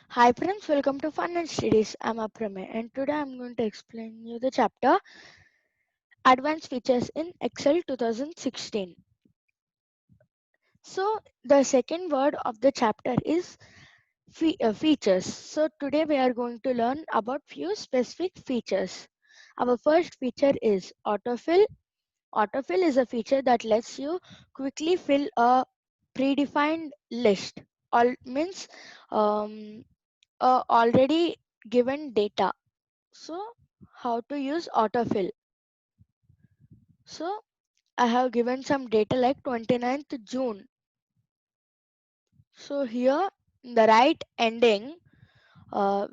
Hi friends, welcome to Fun and Studies. I'm Aprame and today I'm going to explain you the chapter Advanced Features in Excel 2016. So the second word of the chapter is features. So today we are going to learn about few specific features. Our first feature is autofill. Autofill is a feature that lets you quickly fill a predefined list. All means um, already given data. So how to use autofill? So I have given some data like 29th June. So here in the right ending, uh,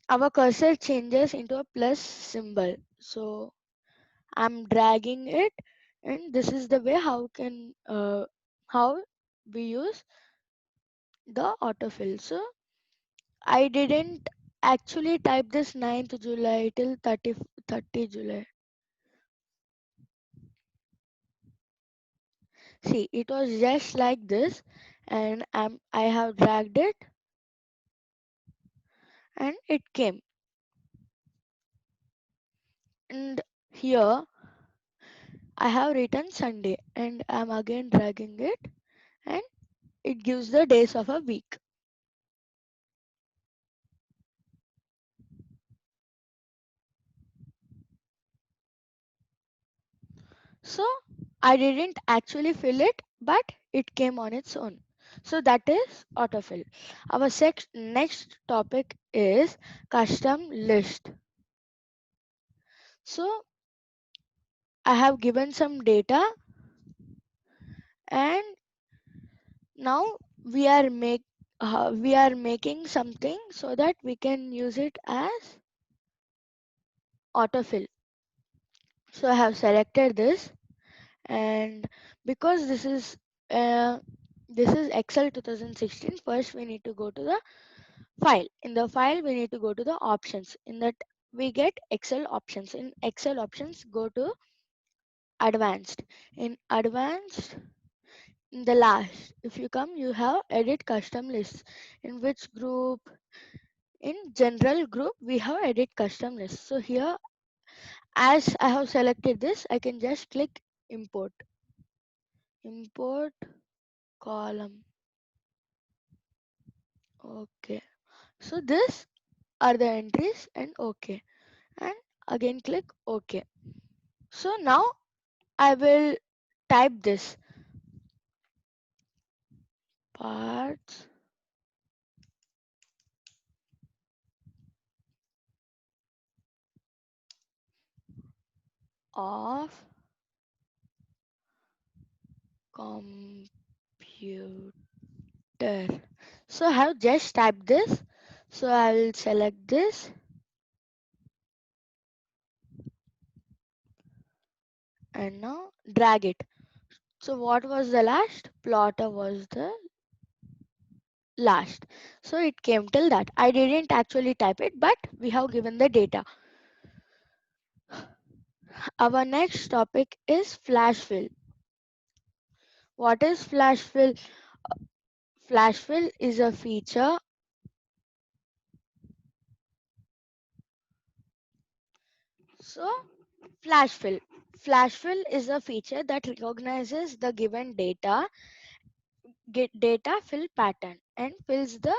our cursor changes into a plus symbol. So I'm dragging it, and this is the way how we use the autofill. So I didn't actually type this 9th July till 30 July. See, it was just like this, and I have dragged it, and it came. And here I have written Sunday, and I'm again dragging it, and it gives the days of a week. So I didn't actually fill it, but it came on its own. So that is autofill. Our next topic is custom list. So I have given some data, and now we are making something so that we can use it as autofill. So I have selected this, and because this is Excel 2016, first we need to go to the file. In the file we need to go to the options. In that we get Excel options. In Excel options, go to advanced. In advanced, in the last, if you come, you have edit custom lists. In which group? In general group, we have edit custom list. So here, as I have selected this, I can just click import. Import column. Okay. So this are the entries and okay. And again click OK. So now I will type this parts of computer. So I have just typed this. So I will select this and now drag it. So what was the last? Plotter was the last. So it came till that. I didn't actually type it, but we have given the data. Our next topic is flash fill. What is flash fill? Flash fill is a feature. So flash fill. Flash fill is a feature that recognizes the given data fill pattern and fills the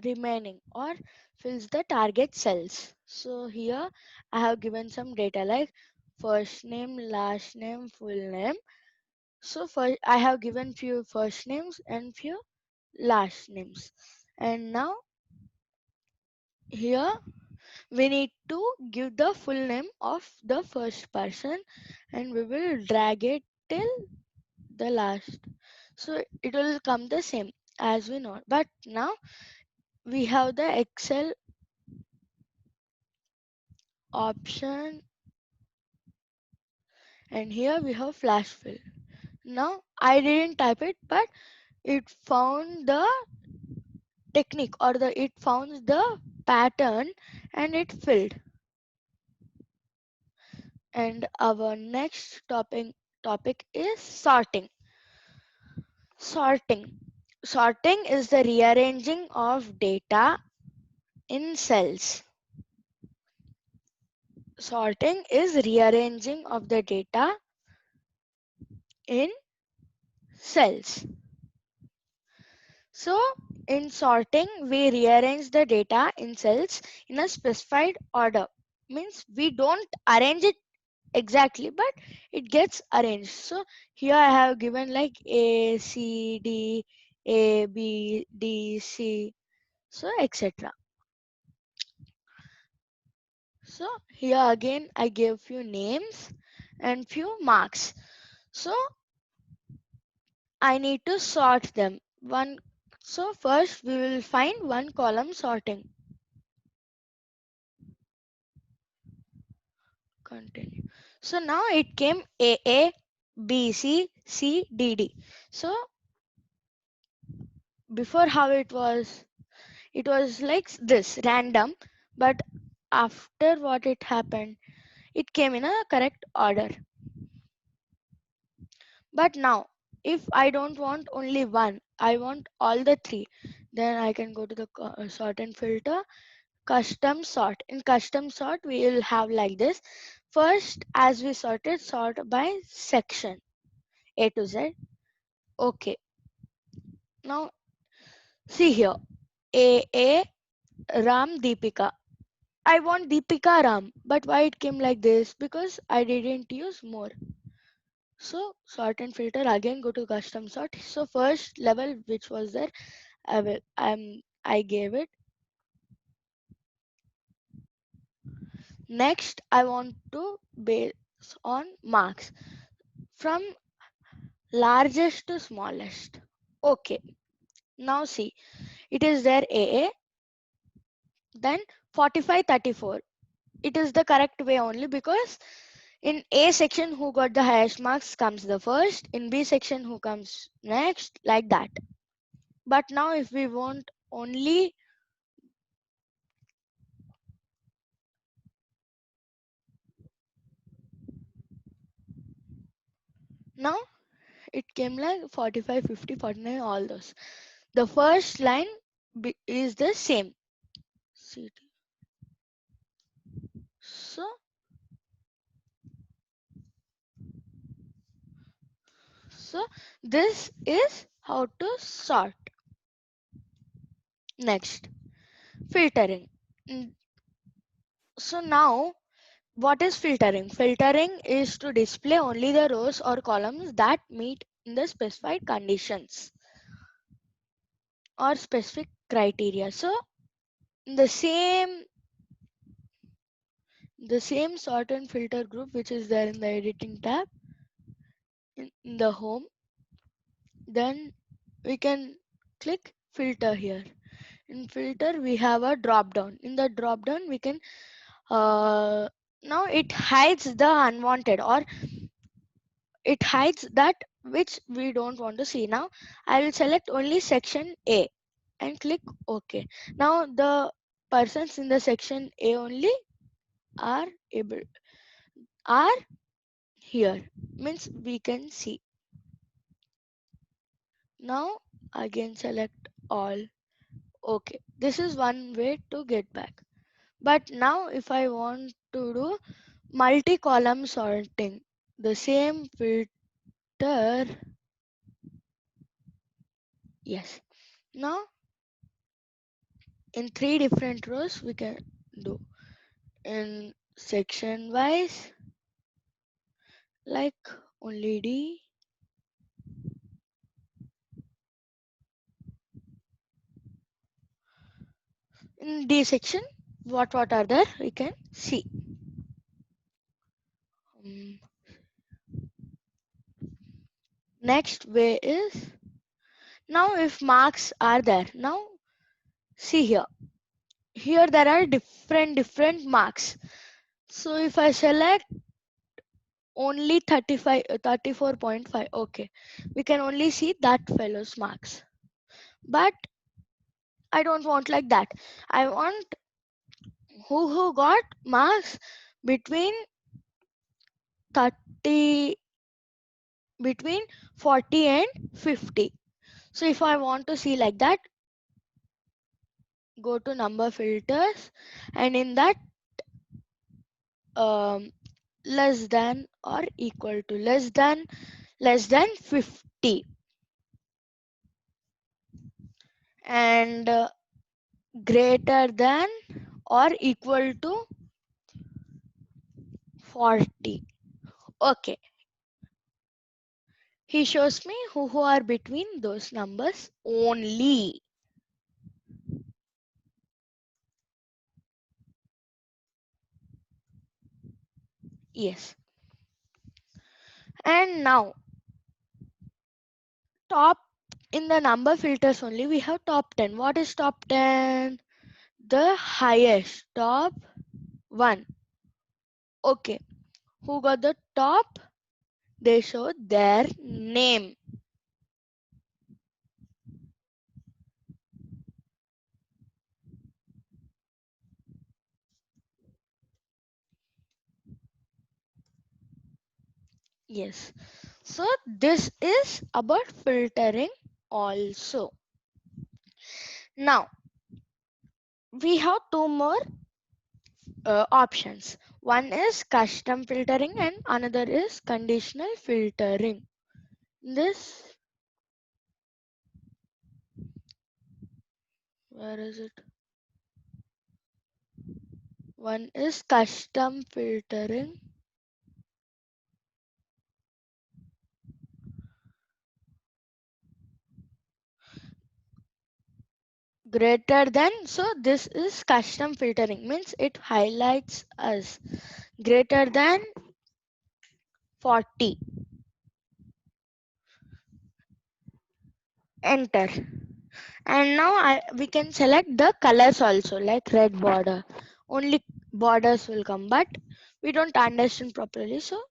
remaining or fills the target cells. So here I have given some data like first name, last name, full name. So first I have given few first names and few last names. And now here we need to give the full name of the first person, and we will drag it till the last. So it will come the same as we know. But now we have the Excel option, and here we have flash fill. Now I didn't type it, but it found the technique or the it found the pattern and it filled. And our next topic is sorting. Sorting. Sorting is the rearranging of data in cells. Sorting is rearranging of the data in cells. So in sorting, we rearrange the data in cells in a specified order. Means we don't arrange it exactly, but it gets arranged. So here I have given like A, C, D, A, B, D, C, so etc. So here again I gave few names and few marks. So I need to sort them. So first we will find one column sorting. Continue. So now it came A, B, C, C, D, D. So before how it was like this random, but after what it happened, it came in a correct order. But now if I don't want only one, I want all the three, then I can go to the sort and filter, custom sort. In custom sort we will have like this. First, as we sorted, sort by section A to Z. Okay, now see here, A Ram Deepika. I want Deepika Ram, but why it came like this? Because I didn't use more. So sort and filter again, go to custom sort. So first level which was there, I gave it. Next I want to base on marks from largest to smallest. Okay, now see, it is there AA, then 4534. It is the correct way only because in A section who got the highest marks comes the first, in B section who comes next, like that. But now if we want only now it came like 45, 50, 49, all those. The first line is the same. So, so this is how to sort. Next, filtering. Mm, So now what is filtering? Filtering is to display only the rows or columns that meet in the specified conditions or specific criteria. So the same sort and filter group which is there in the editing tab in the home, then we can click filter here. In filter we have a drop down. In the drop down we can now it hides the unwanted, or it hides that which we don't want to see. Now I will select only section A and click OK. Now the persons in the section A only are able are here, means we can see. Now again select all. Okay, this is one way to get back. But now if I want to do multi-column sorting, the same filter, yes. Now in three different rows we can do in section wise, like only D, in D section what are there we can see. Um, Next way is, now if marks are there, now see here there are different marks. So if I select only 35 34.5, okay, we can only see that fellow's marks. But I don't want like that. I want who got marks between 30 between 40 and 50. So if I want to see like that, go to number filters, and in that um, less than or equal to, less than 50, and greater than or equal to 40. Okay, he shows me who are between those numbers only. Yes. And now top, in the number filters only we have top 10. What is top 10? The highest, top 1. Okay, who got the top? They show their name. Yes. So this is about filtering also. Now we have two more options. One is custom filtering and another is conditional filtering. This, where is it? One is custom filtering. Greater than, so this is custom filtering, means it highlights us greater than 40. Enter. And now we can select the colors also, like red border. Only borders will come, but we don't understand properly, so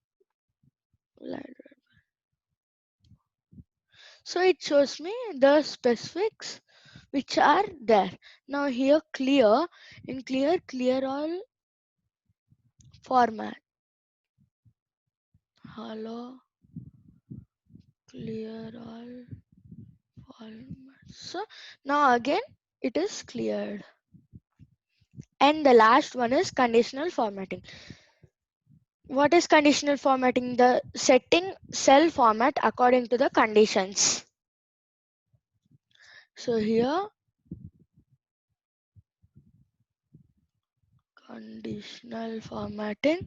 so it shows me the specifics which are there. Now here clear, in clear all format. Hello, clear all format. So now again it is cleared. And the last one is conditional formatting. What is conditional formatting? The setting cell format according to the conditions. So here conditional formatting,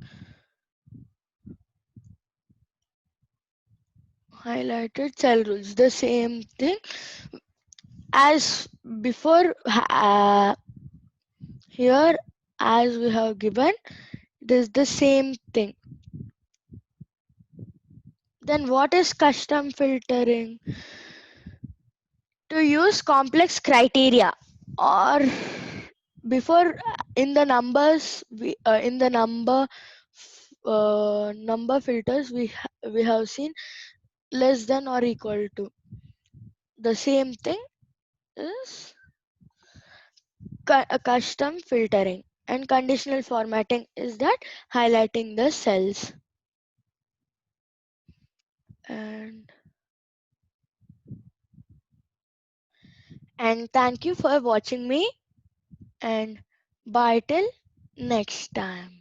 highlighted cell rules, the same thing as before. Here as we have given, it is the same thing. Then what is custom filtering? To use complex criteria, or before in the numbers, we in the number filters we have seen less than or equal to. The same thing is custom filtering, and conditional formatting is that highlighting the cells. And thank you for watching me, and bye till next time.